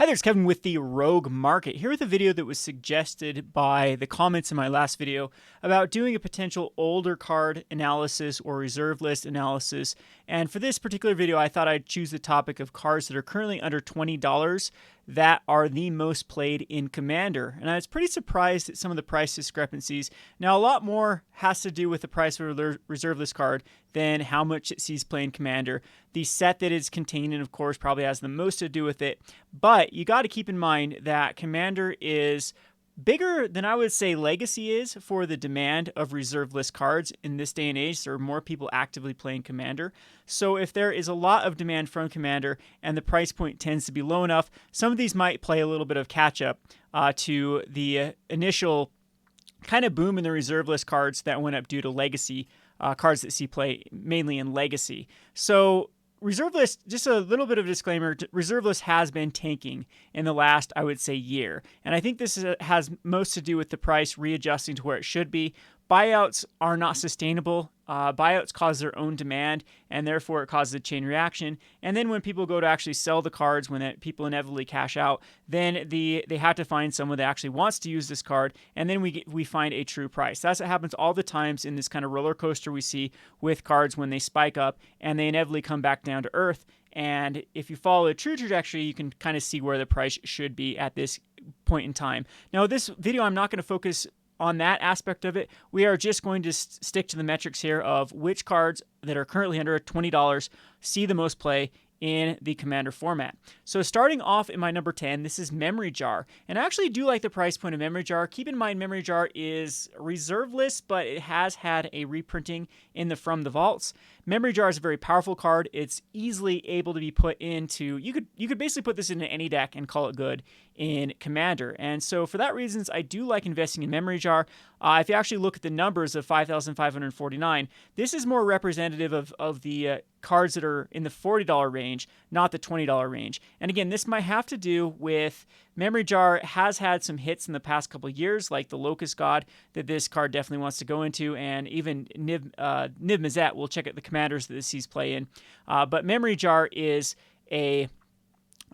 There's Kevin with the Rogue Market, here with a video that was suggested by the comments in my last video about doing a potential older card analysis or reserve list analysis. And for this particular video, I thought I'd choose the topic of cards that are currently under $20 that are the most played in Commander. And I was pretty surprised at some of the price discrepancies. Now, a lot more has to do with the price of a reserve list card than how much it sees play in Commander. The set that is contained in, of course, probably has the most to do with it. But you got to keep in mind that Commander is bigger than I would say Legacy is for the demand of reserve list cards in this day and age. There are more people actively playing Commander. So if there is a lot of demand from Commander and the price point tends to be low enough, some of these might play a little bit of catch up to the initial kind of boom in the reserve list cards that went up due to Legacy cards that see play mainly in Legacy. So reserve list, just a little bit of a disclaimer, reserve list has been tanking in the last, I would say, year. And I think this has most to do with the price readjusting to where it should be. Buyouts are not sustainable. Buyouts cause their own demand, and therefore it causes a chain reaction. And then when people go to actually sell the cards, when people inevitably cash out, then they have to find someone that actually wants to use this card, and then we find a true price. That's what happens all the times in this kind of roller coaster we see with cards when they spike up, and they inevitably come back down to earth. And if you follow a true trajectory, you can kind of see where the price should be at this point in time. Now, this video, I'm not going to focus on that aspect of it. We are just going to stick to the metrics here of which cards that are currently under $20 see the most play in the Commander format. So starting off in my number 10, this is Memory Jar. And I actually do like the price point of Memory Jar. Keep in mind, Memory Jar is reserve list, but it has had a reprinting in the From the Vaults. Memory Jar is a very powerful card. It's easily able to be put into, you could basically put this into any deck and call it good in Commander. And so for that reasons, I do like investing in Memory Jar. If you actually look at the numbers of 5,549, this is more representative of the cards that are in the $40 range, not the $20 range. And again, this might have to do with Memory Jar has had some hits in the past couple of years, like the Locust God that this card definitely wants to go into, and even Niv Mizzet. We'll check out the commanders that this sees play in. But Memory Jar is a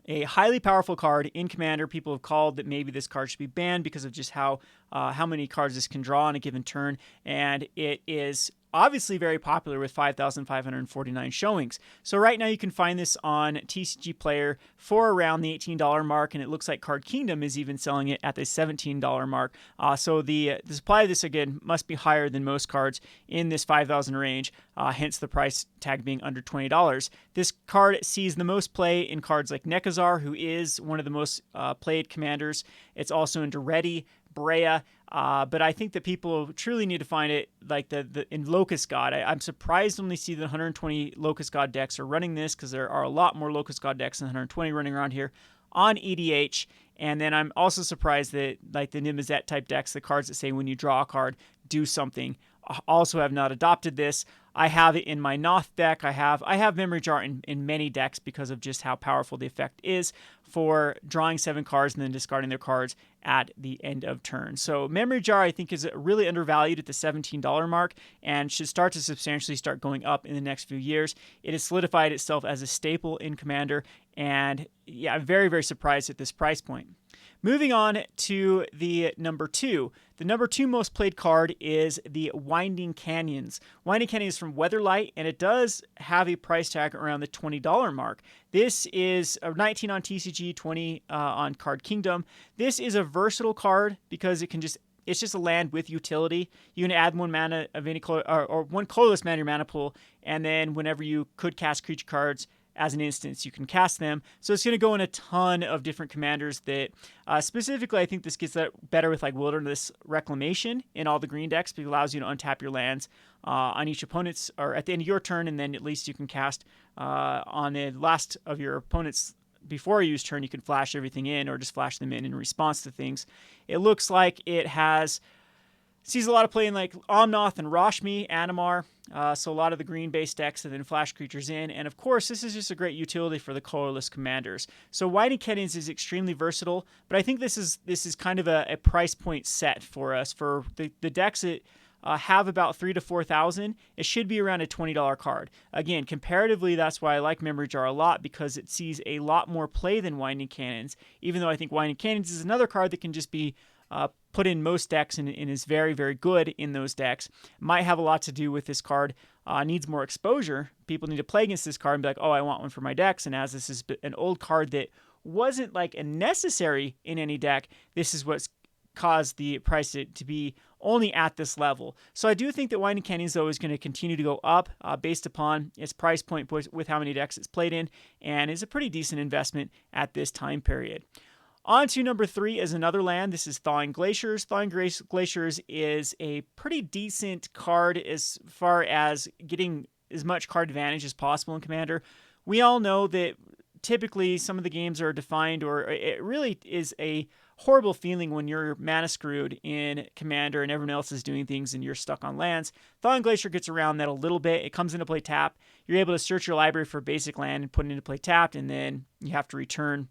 highly powerful card in Commander. People have called that maybe this card should be banned because of just how many cards this can draw on a given turn, and it is obviously very popular with 5,549 showings. So right now you can find this on TCG Player for around the $18 mark, and it looks like Card Kingdom is even selling it at the $17 mark. So the supply of this, again, must be higher than most cards in this 5,000 range, hence the price tag being under $20. This card sees the most play in cards like Nekazar, who is one of the most played commanders. It's also in Duretti, Brea, but I think that people truly need to find it like in Locust God. I'm surprised when they see the 120 Locust God decks are running this, because there are a lot more Locust God decks than 120 running around here on EDH. And then I'm also surprised that like the Niv Mizzet type decks, the cards that say when you draw a card, do something, also have not adopted this. I have it in my Noth deck. I have Memory Jar in many decks because of just how powerful the effect is for drawing 7 cards and then discarding their cards at the end of turn. So Memory Jar, I think, is really undervalued at the $17 mark and should start to substantially start going up in the next few years. It has solidified itself as a staple in Commander, and yeah, I'm very, very surprised at this price point. Moving on to the number 2. The number 2 most played card is the Winding Canyons. Winding Canyons from Weatherlight, and it does have a price tag around the $20 mark. This is a 19 on TCG, 20 on Card Kingdom. This is a versatile card because it's just a land with utility. You can add 1 mana of any color, or 1 colorless mana in your mana pool, and then whenever you could cast creature cards as an instance, you can cast them. So it's going to go in a ton of different commanders that specifically, I think this gets that better with like Wilderness Reclamation in all the green decks, because it allows you to untap your lands on each opponent's, or at the end of your turn, and then at least you can cast on the last of your opponent's before you use turn, you can flash everything in or just flash them in response to things. It looks like it sees a lot of play in like Omnoth and Rashmi, Animar, so a lot of the green-based decks and then flash creatures in. And of course, this is just a great utility for the colorless commanders. So Winding Canyons is extremely versatile, but I think this is kind of a price point set for us. For the decks that have about 3,000 to 4,000, it should be around a $20 card. Again, comparatively, that's why I like Memory Jar a lot, because it sees a lot more play than Winding Cannons, even though I think Winding Cannons is another card that can just be put in most decks and is very, very good in those decks. Might have a lot to do with this card. Needs more exposure. People need to play against this card and be like, oh, I want one for my decks. And as this is an old card that wasn't like a necessary in any deck, this is what's caused the price to be only at this level. So I do think that Winding Canyons, though, is going to continue to go up based upon its price point with how many decks it's played in, and is a pretty decent investment at this time period. On to number 3 is another land. This is Thawing Glaciers. Thawing Glaciers is a pretty decent card as far as getting as much card advantage as possible in Commander. We all know that typically some of the games are defined, or it really is a horrible feeling when you're mana screwed in Commander and everyone else is doing things and you're stuck on lands. Thawing Glacier gets around that a little bit. It comes into play tapped. You're able to search your library for a basic land and put it into play tapped, and then you have to return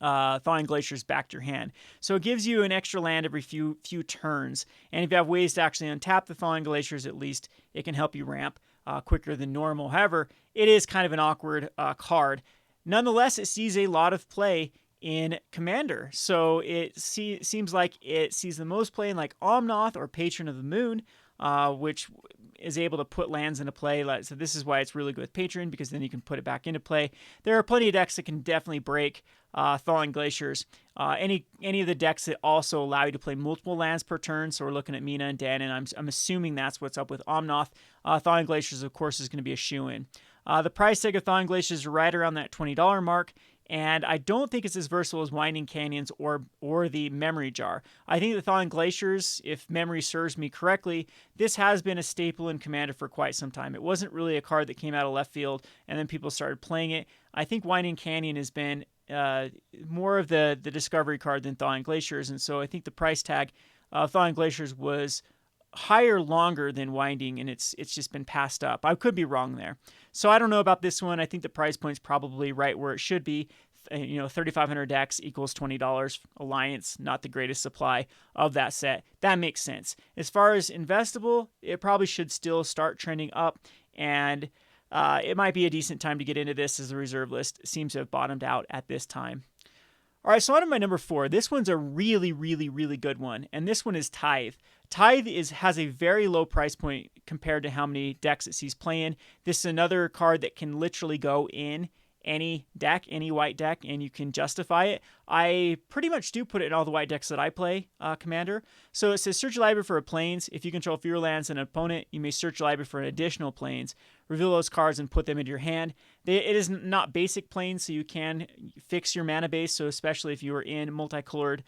Thawing Glaciers back to your hand. So it gives you an extra land every few turns, and if you have ways to actually untap the Thawing Glaciers, at least it can help you ramp quicker than normal. However, it is kind of an awkward card. Nonetheless, it sees a lot of play in Commander, so it seems like it sees the most play in like Omnath or Patron of the Moon, which is able to put lands into play. So this is why it's really good with Patron, because then you can put it back into play. There are plenty of decks that can definitely break Thawing Glaciers. Any of the decks that also allow you to play multiple lands per turn. So we're looking at Mina and Dan, and I'm assuming that's what's up with Omnath. Thawing Glaciers, of course, is going to be a shoe-in. The price tag of Thawing Glaciers is right around that $20 mark, and I don't think it's as versatile as Winding Canyons or the Memory Jar. I think the Thawing Glaciers, if memory serves me correctly, this has been a staple in Commander for quite some time. It wasn't really a card that came out of left field and then people started playing it. I think Winding Canyon has been more of the discovery card than Thawing Glaciers, and so I think the price tag of Thawing Glaciers was higher longer than Winding, and it's just been passed up. I could be wrong there. So I don't know about this one. I think the price point's probably right where it should be. 3,500 decks equals $20. Alliance, not the greatest supply of that set. That makes sense. As far as investable, it probably should still start trending up, and it might be a decent time to get into this, as the reserve list seems to have bottomed out at this time. All right, so on to my number 4. This one's a really, really, really good one, and this one is Tithe. Tithe has a very low price point compared to how many decks it sees playing. This is another card that can literally go in any deck, any white deck, and you can justify it. I pretty much do put it in all the white decks that I play Commander. So it says search your library for a plains. If you control fewer lands than an opponent, you may search your library for additional plains. Reveal those cards and put them into your hand. It is not basic plains, so you can fix your mana base. So especially if you are in multicolored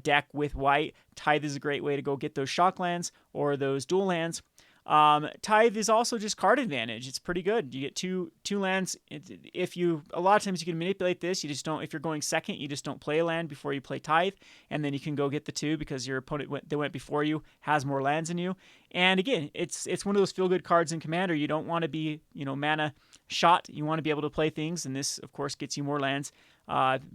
deck with white, Tithe is a great way to go get those shock lands or those dual lands. Tithe is also just card advantage. It's pretty good. You get two lands. A lot of times you can manipulate this. You just don't, if you're going second, you just don't play a land before you play Tithe, and then you can go get the 2 because your opponent that went before you has more lands than you. And again, it's one of those feel good cards in Commander. You don't want to be, mana shot. You want to be able to play things, and this of course gets you more lands.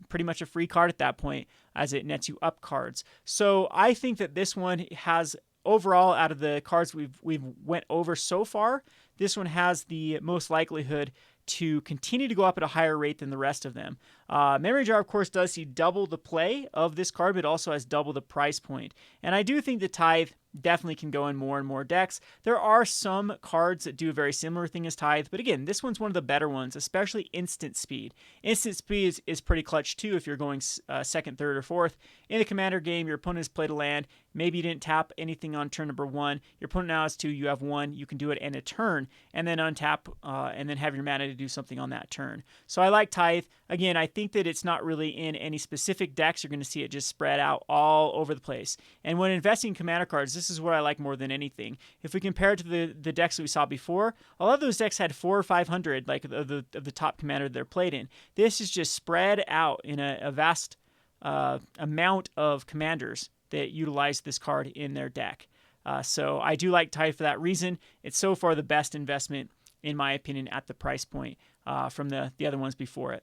Pretty much a free card at that point, as it nets you up cards. So I think that this one has, overall, out of the cards we've went over so far, this one has the most likelihood to continue to go up at a higher rate than the rest of them. Memory Jar, of course, does see double the play of this card, but also has double the price point. And I do think the Tithe definitely can go in more and more decks. There are some cards that do a very similar thing as Tithe, but again, this one's one of the better ones, especially Instant Speed. Instant Speed is pretty clutch too if you're going second, third, or fourth. In the Commander game, your opponent has played a land. Maybe you didn't tap anything on turn number 1. Your opponent now has 2, you have 1. You can do it in a turn, and then untap, and then have your mana to do something on that turn. So I like Tithe. Again, I think that it's not really in any specific decks. You're going to see it just spread out all over the place. And when investing in Commander cards, this is what I like more than anything. If we compare it to the decks that we saw before, a lot of those decks had 400 or 500, like of the top Commander they're played in. This is just spread out in a vast amount of Commanders that utilize this card in their deck. So I do like Tithe for that reason. It's so far the best investment, in my opinion, at the price point from the other ones before it.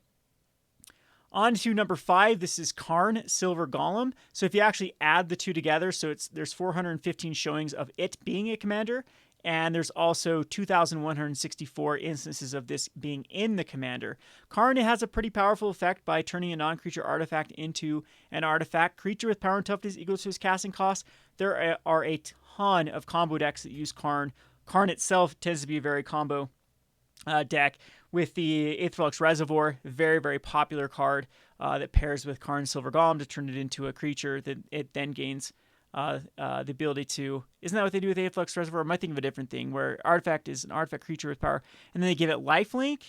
On to number 5, this is Karn, Silver Golem. So if you actually add the two together, so there's 415 showings of it being a commander, and there's also 2,164 instances of this being in the commander. Karn has a pretty powerful effect by turning a non-creature artifact into an artifact. Creature with power and toughness equal to its casting cost. There are a ton of combo decks that use Karn. Karn itself tends to be a very combo deck. With the Aetherflux Reservoir, very, very popular card that pairs with Karn Silver Golem to turn it into a creature that it then gains the ability to... Isn't that what they do with Aetherflux Reservoir? Or am I thinking of a different thing where artifact is an artifact creature with power, and then they give it lifelink?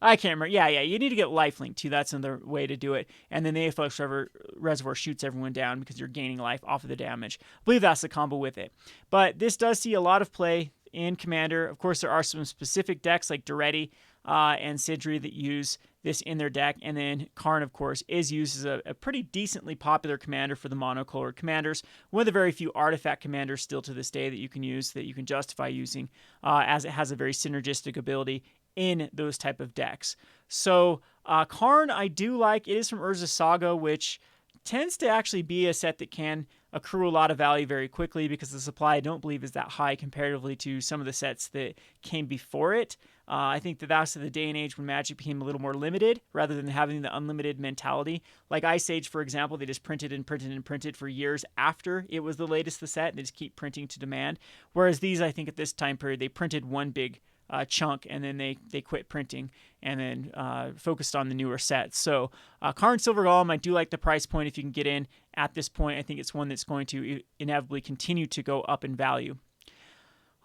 I can't remember. Yeah, you need to get lifelink too. That's another way to do it. And then the Aetherflux Reservoir shoots everyone down because you're gaining life off of the damage. I believe that's the combo with it. But this does see a lot of play in Commander. Of course, there are some specific decks like Duretti and Sidri that use this in their deck. And then Karn, of course, is used as a pretty decently popular commander for the monocolored commanders. One of the very few artifact commanders still to this day that you can use, that you can justify using, as it has a very synergistic ability in those type of decks. So Karn, I do like. It is from Urza's Saga, which tends to actually be a set that can accrue a lot of value very quickly because the supply, I don't believe, is that high comparatively to some of the sets that came before it. I think that's the day and age when Magic became a little more limited rather than having the unlimited mentality. Like Ice Age, for example, they just printed and printed and printed for years after it was the latest the set, and they just keep printing to demand. Whereas these, I think at this time period, they printed one big chunk, and then they quit printing and then focused on the newer sets. So Karn Silver Golem, I do like the price point if you can get in at this point. I think it's one that's going to inevitably continue to go up in value.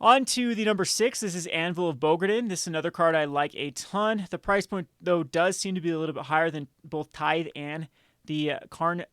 On to the number 6. This is Anvil of Bogan. This is another card I like a ton. The price point, though, does seem to be a little bit higher than both Tithe and the Karn,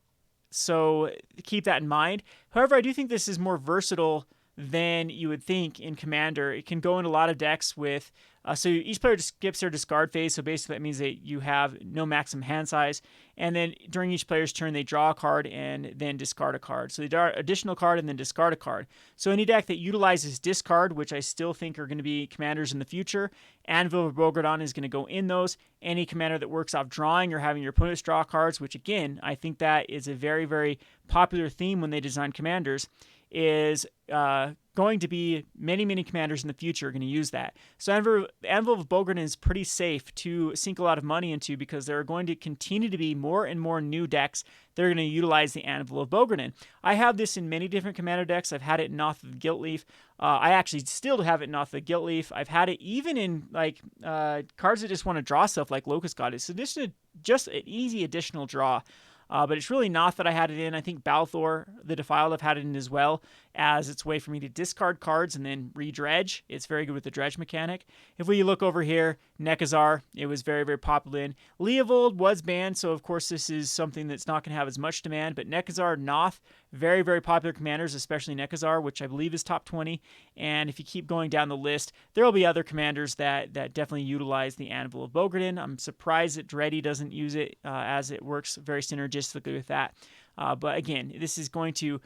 so keep that in mind. However, I do think this is more versatile than you would think in Commander. It can go in a lot of decks with... so each player just skips their discard phase, so basically that means that you have no maximum hand size, and then during each player's turn they draw a card and then discard a card. So they draw an additional card and then discard a card. So any deck that utilizes discard, which I still think are going to be commanders in the future, Anvil of Bogan is going to go in those. Any commander that works off drawing or having your opponents draw cards, which again, I think that is a very, very popular theme when they design commanders, is going to be many commanders in the future are going to use that. So Anvil of Bogan is pretty safe to sink a lot of money into because there are going to continue to be more and more new decks that are going to utilize the Anvil of Bogan. I have this in many different commander decks. I've had it in Oath of the Guiltleaf. I actually still have it in Oath of the Guiltleaf. I've had it even in like cards that just want to draw stuff like Locust God. It's just an easy additional draw. But it's really not that I had it in. I think Balthor, the Defiled, I've had it in as well as its way for me to discard cards and then re-dredge. It's very good with the dredge mechanic. If we look over here, Nekazar, it was very, very popular in. Leovold was banned, so of course this is something that's not going to have as much demand. But Nekazar, Noth, very, very popular commanders, especially Nekazar, which I believe is top 20. And if you keep going down the list, there will be other commanders that definitely utilize the Anvil of Bogan. I'm surprised that Duretti doesn't use it as it works very synergistically with that. But again, this is going to...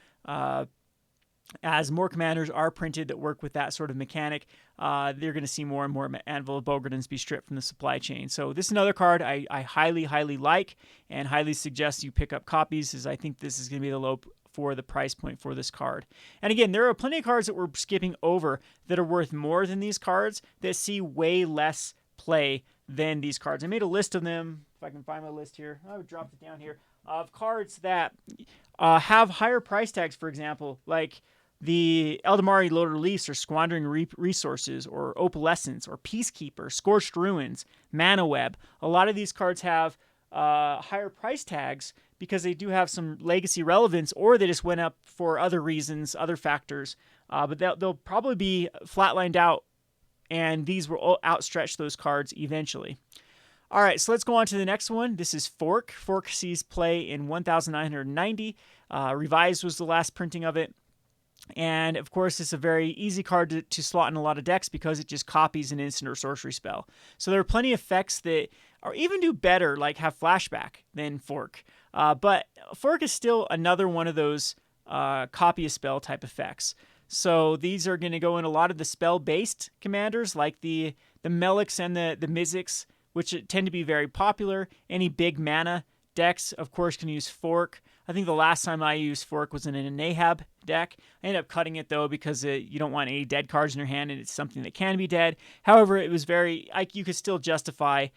as more commanders are printed that work with that sort of mechanic, they're going to see more and more Anvil of Bogans be stripped from the supply chain. So this is another card I highly, highly like and highly suggest you pick up copies, as I think this is going to be the low for the price point for this card. And again, there are plenty of cards that we're skipping over that are worth more than these cards that see way less play than these cards. I made a list of them. If I can find my list here, I would drop it down here, of cards that have higher price tags, for example, like the Eldamari Load Release or Squandering Resources or Opalescence or Peacekeeper, Scorched Ruins, Mana Web. A lot of these cards have higher price tags because they do have some legacy relevance, or they just went up for other reasons, other factors. But they'll probably be flatlined out, and these will outstretch those cards eventually. All right, so let's go on to the next one. This is Fork. Fork sees play in 1990. Revised was the last printing of it. And of course, it's a very easy card to slot in a lot of decks because it just copies an instant or sorcery spell. So there are plenty of effects that are even do better, like have flashback, than Fork. But Fork is still another one of those copy a spell type effects. So these are going to go in a lot of the spell-based commanders, like the Meliks and the Mizzix, which tend to be very popular. Any big mana decks, of course, can use Fork. I think the last time I used Fork was in a Nahab deck. I ended up cutting it, though, because you don't want any dead cards in your hand, and it's something that can be dead. However, it was you could still justify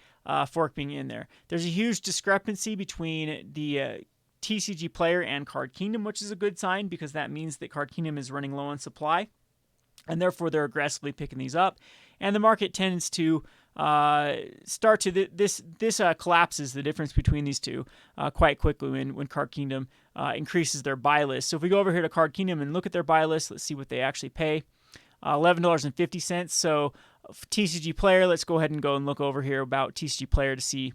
Fork being in there. There's a huge discrepancy between the TCG player and Card Kingdom, which is a good sign because that means that Card Kingdom is running low on supply, and therefore they're aggressively picking these up. And the market tends to start to this collapses the difference between these two quite quickly when Card Kingdom increases their buy list. So if we go over here to Card Kingdom and look at their buy list, let's see what they actually pay. $11.50. So TCG player, let's go ahead and look over here about TCG player to see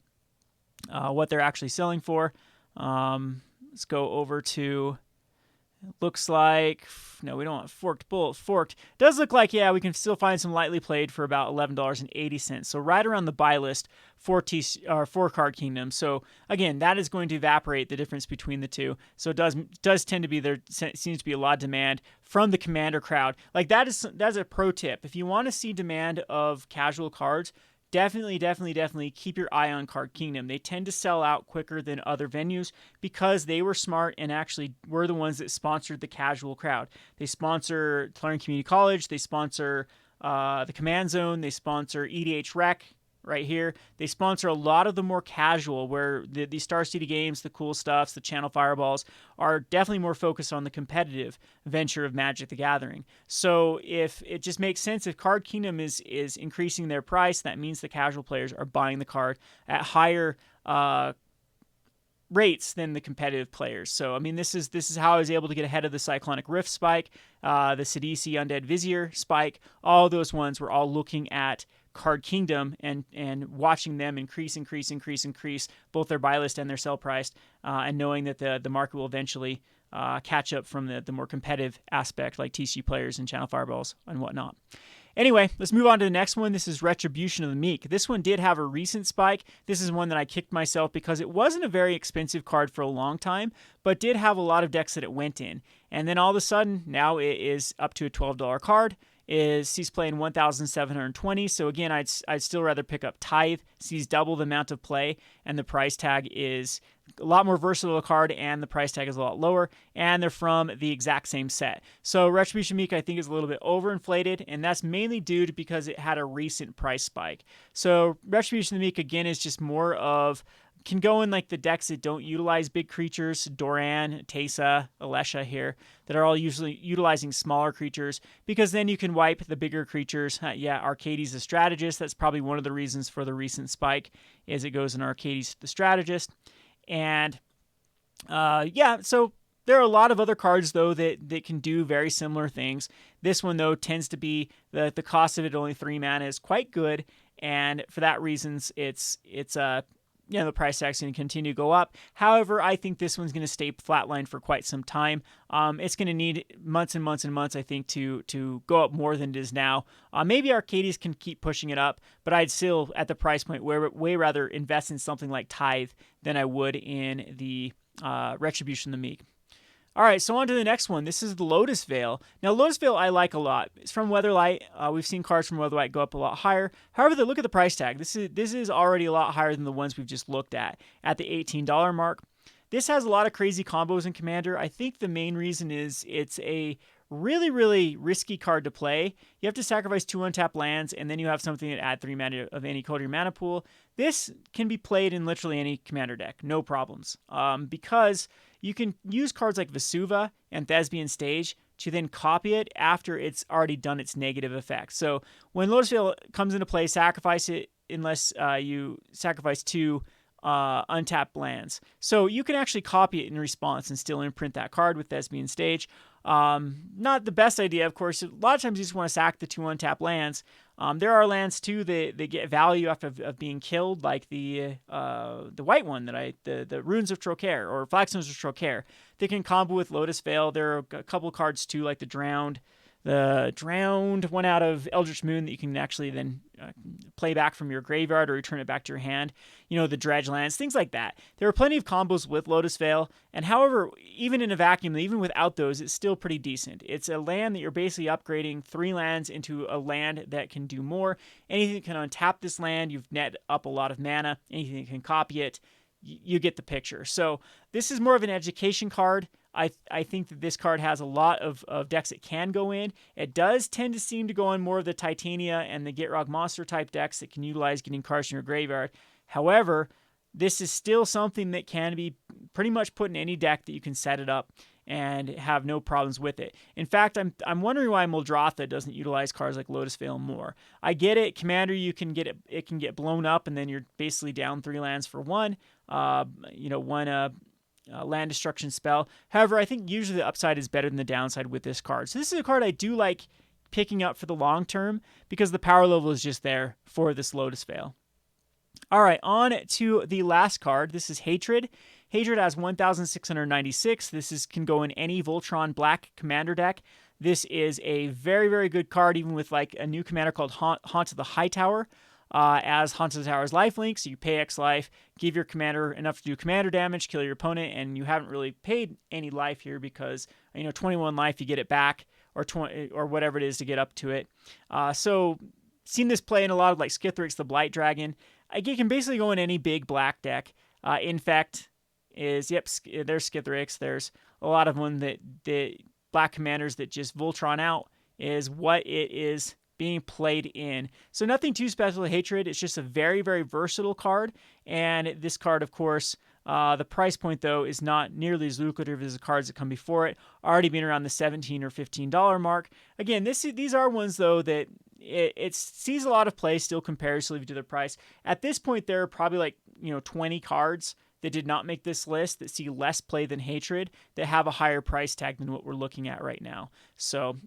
what they're actually selling for. Let's go over to, looks like, no, we don't want Forked Bullet. Forked does look like, yeah, we can still find some lightly played for about $11.80. So right around the buy list for Card Kingdom. So again, that is going to evaporate the difference between the two. So it does tend to be, there seems to be a lot of demand from the Commander crowd. Like that's a pro tip. If you want to see demand of casual cards, definitely keep your eye on Card Kingdom. They tend to sell out quicker than other venues because they were smart and actually were the ones that sponsored the casual crowd. They sponsor Tulane Community College. They sponsor the Command Zone. They sponsor EDH Rec right here. They sponsor a lot of the more casual, where the Star City games, the cool stuffs, the Channel Fireballs are definitely more focused on the competitive venture of Magic the Gathering. So if it just makes sense, if Card Kingdom is increasing their price, that means the casual players are buying the card at higher rates than the competitive players. So I mean, this is how I was able to get ahead of the Cyclonic Rift spike, the Sidisi Undead Vizier spike. All those ones were all looking at Card Kingdom and watching them increase both their buy list and their sell price, and knowing that the market will eventually catch up from the more competitive aspect, like TCG players and Channel Fireballs and whatnot. Anyway, let's move on to the next one. This is Retribution of the Meek. This one did have a recent spike. This is one that I kicked myself because it wasn't a very expensive card for a long time, but did have a lot of decks that it went in. And then all of a sudden, now it is up to a $12 card. Sees play in 1,720. So again, I'd still rather pick up Tithe. Sees double the amount of play, and the price tag is a lot more versatile card, and the price tag is a lot lower, and they're from the exact same set. So Retribution Meek, I think, is a little bit overinflated, and that's mainly due to because it had a recent price spike. So Retribution Meek, again, is just more of, can go in like the decks that don't utilize big creatures, Doran, Teysa, Alesha here, that are all usually utilizing smaller creatures, because then you can wipe the bigger creatures. Arcades the Strategist, that's probably one of the reasons for the recent spike, is it goes in Arcades the Strategist. And so there are a lot of other cards, though, that can do very similar things. This one, though, tends to be, the cost of it, only 3 mana, is quite good, and for that reasons, the price tag's going to continue to go up. However, I think this one's going to stay flatline for quite some time. It's going to need months and months and months, I think, to go up more than it is now. Maybe Arcades can keep pushing it up, but I'd still, at the price point, way rather invest in something like Tithe than I would in the Retribution the Meek. All right, so on to the next one. This is the Lotus Veil. Now, Lotus Veil I like a lot. It's from Weatherlight. We've seen cards from Weatherlight go up a lot higher. However, look at the price tag. This is already a lot higher than the ones we've just looked at the $18 mark. This has a lot of crazy combos in Commander. I think the main reason is it's a really, really risky card to play. You have to sacrifice 2 untapped lands, and then you have something that add 3 mana of any color to your mana pool. This can be played in literally any Commander deck, no problems, because you can use cards like Vesuva and Thespian Stage to then copy it after it's already done its negative effect. So when Lotus Veil comes into play, sacrifice it unless you sacrifice 2 untapped lands. So you can actually copy it in response and still imprint that card with Thespian Stage. Not the best idea, of course. A lot of times you just want to sack the 2 untapped lands. There are lands too that get value after of being killed, like the white one the Runes of Trocaire or Flagstones of Trocaire. They can combo with Lotus Veil. There are a couple cards too, like the Drowned one out of Eldritch Moon that you can actually then play back from your graveyard or return it back to your hand. The Dredge lands, things like that. There are plenty of combos with Lotus Veil, and however, even in a vacuum, even without those, it's still pretty decent. It's a land that you're basically upgrading 3 lands into a land that can do more. Anything that can untap this land, you've net up a lot of mana. Anything that can copy it, you get the picture. So this is more of an education card. I think that this card has a lot of decks it can go in. It does tend to seem to go in more of the Titania and the Gitrog monster type decks that can utilize getting cards from your graveyard. However, this is still something that can be pretty much put in any deck that you can set it up and have no problems with it. In fact, I'm wondering why Muldrotha doesn't utilize cards like Lotus Veil more. I get it, Commander, you can get it can get blown up, and then you're basically down 3 lands for one. Land destruction spell. However, I think usually the upside is better than the downside with this card. So this is a card I do like picking up for the long term because the power level is just there for this Lotus Veil. All right, on to the last card. This is Hatred. Hatred has 1,696. This can go in any Voltron Black Commander deck. This is a very, very good card, even with like a new commander called Haunt of the Hightower. As Haunt of the Tower's lifelink, so you pay X life, give your commander enough to do commander damage, kill your opponent, and you haven't really paid any life here because 21 life you get it back, or 20 or whatever it is to get up to it. So seen this play in a lot of like Skithrix the Blight Dragon. It can basically go in any big black deck. Infect is, there's Skithrix. There's a lot of them that black commanders that just Voltron out is what it is being played in. So nothing too special to Hatred. It's just a very, very versatile card. And this card, of course, the price point, though, is not nearly as lucrative as the cards that come before it, already being around the $17 or $15 mark. Again, these are ones, though, that it sees a lot of play still comparatively to their price. At this point, there are probably like 20 cards that did not make this list that see less play than Hatred that have a higher price tag than what we're looking at right now. So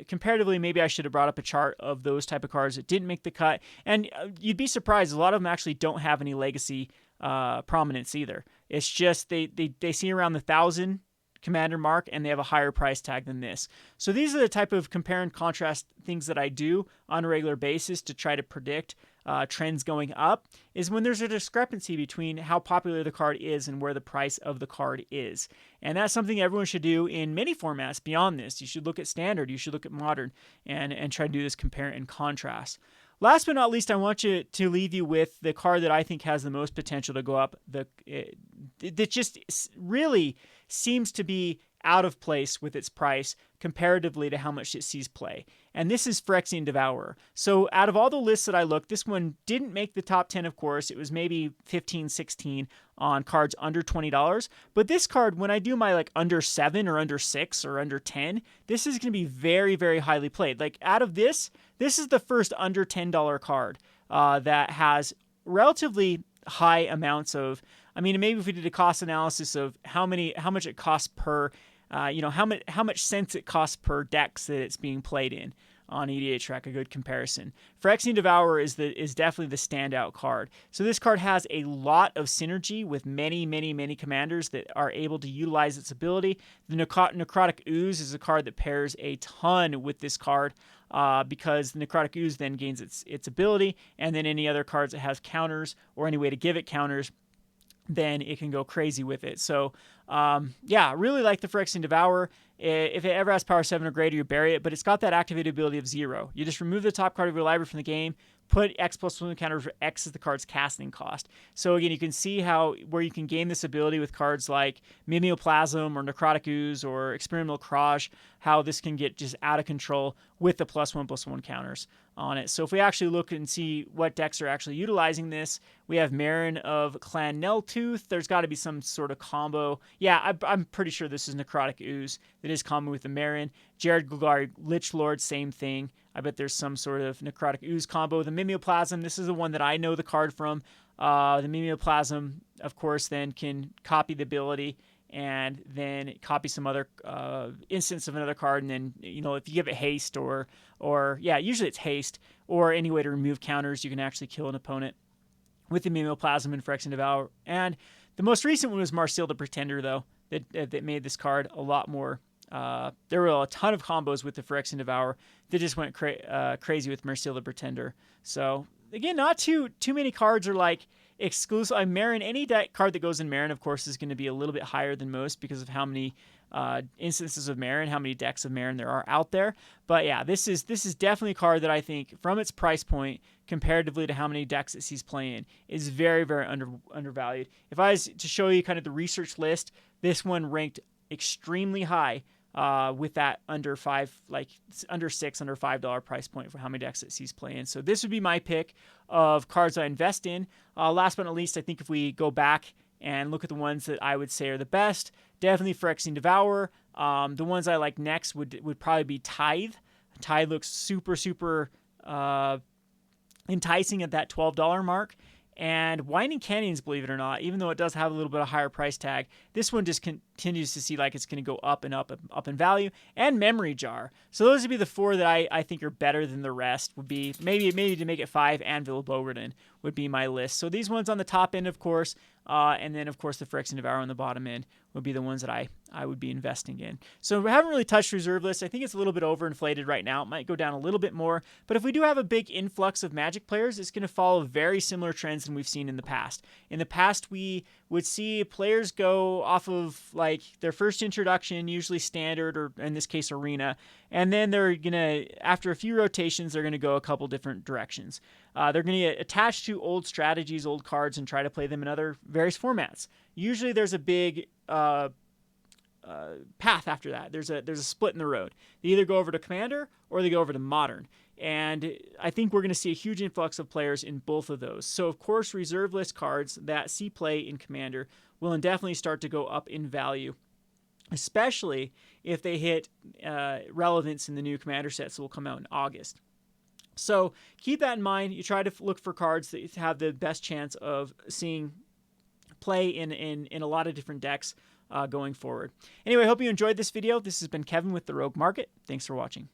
comparatively, maybe I should have brought up a chart of those type of cards that didn't make the cut. And you'd be surprised, a lot of them actually don't have any legacy prominence either. It's just they see around the 1,000 commander mark and they have a higher price tag than this. So these are the type of compare and contrast things that I do on a regular basis to try to predict trends going up, is when there's a discrepancy between how popular the card is and where the price of the card is. And that's something everyone should do in many formats beyond this. You should look at standard, you should look at modern, and try to do this compare and contrast. Last but not least, I want to leave you with the card that I think has the most potential to go up. That just really seems to be out of place with its price comparatively to how much it sees play. And this is Phyrexian Devourer. So out of all the lists that I looked, this one didn't make the top 10, of course. It was maybe 15, 16 on cards under $20. But this card, when I do my like under 7 or under 6 or under 10, this is going to be very, very highly played. Like out of this is the first under $10 card that has relatively high amounts of, maybe if we did a cost analysis of how much it costs per how much cents it costs per decks that it's being played in on EDH, a good comparison. Phyrexian Devourer is definitely the standout card. So this card has a lot of synergy with many, many, many commanders that are able to utilize its ability. The Necrotic Ooze is a card that pairs a ton with this card because the Necrotic Ooze then gains its ability, and then any other cards that has counters or any way to give it counters, then it can go crazy with it. So, really like the Phyrexian Devourer. If it ever has power 7 or greater, you bury it, but it's got that activated ability of 0. You just remove the top card of your library from the game, put X+1 counter for X as the card's casting cost. So again, you can see where you can gain this ability with cards like Mimeoplasm or Necrotic Ooze or Experimental Mirage, how this can get just out of control with the +1/+1 counters on it. So if we actually look and see what decks are actually utilizing this, we have Marin of Clan Neltooth. There's got to be some sort of combo. Yeah, I'm pretty sure this is Necrotic Ooze that is common with the Marin. Jared Golgari Lich Lord, same thing. I bet there's some sort of Necrotic Ooze combo. The Mimeoplasm, this is the one that I know the card from. The Mimeoplasm, of course, then can copy the ability and then copy some other instance of another card. And then, if you give it haste or usually it's haste or any way to remove counters, you can actually kill an opponent with the Mimeoplasm and Phyrexian Devourer. And the most recent one was Marseille the Pretender, though, that made this card a lot more. There were a ton of combos with the Phyrexian Devourer that just went crazy with Marseille the Pretender. So again, not too many cards are like exclusive. Marin, any card that goes in Marin, of course, is going to be a little bit higher than most because of how many instances of Marin, how many decks of Marin there are out there. But yeah, this is definitely a card that I think, from its price point comparatively to how many decks it sees playing, is very, very undervalued. If I was to show you kind of the research list, this one ranked extremely high with that under $5 price point for how many decks it sees playing. So this would be my pick of cards I invest in. Last but not least, I think if we go back and look at the ones that I would say are the best, definitely Phyrexian Devourer. The ones I like next would probably be Tithe. Tithe looks super, super enticing at that $12 mark. And Winding Canyons, believe it or not, even though it does have a little bit of higher price tag, this one just continues to see like it's going to go up and up and up in value. And Memory Jar. So those would be the four that I think are better than the rest. Would be maybe to make it 5, Anvil of Bogan would be my list. So these ones on the top end, of course, and then of course the Phyrexian Devourer on the bottom end would be the ones that I would be investing in. So we haven't really touched reserve list. I think it's a little bit overinflated right now. It might go down a little bit more, but if we do have a big influx of Magic players, it's going to follow very similar trends than we've seen in the past. In the past, we would see players go off of like their first introduction, usually standard or in this case arena, and then they're gonna, after a few rotations, they're gonna go a couple different directions. They're gonna get attached to old strategies, old cards, and try to play them in other various formats. Usually, there's a big path after that. There's a split in the road. They either go over to Commander or they go over to Modern. And I think we're going to see a huge influx of players in both of those. So, of course, reserve list cards that see play in Commander will definitely start to go up in value, especially if they hit relevance in the new Commander sets that will come out in August. So keep that in mind. You try to look for cards that have the best chance of seeing play in a lot of different decks going forward. Anyway, I hope you enjoyed this video. This has been Kevin with the Rogue Market. Thanks for watching.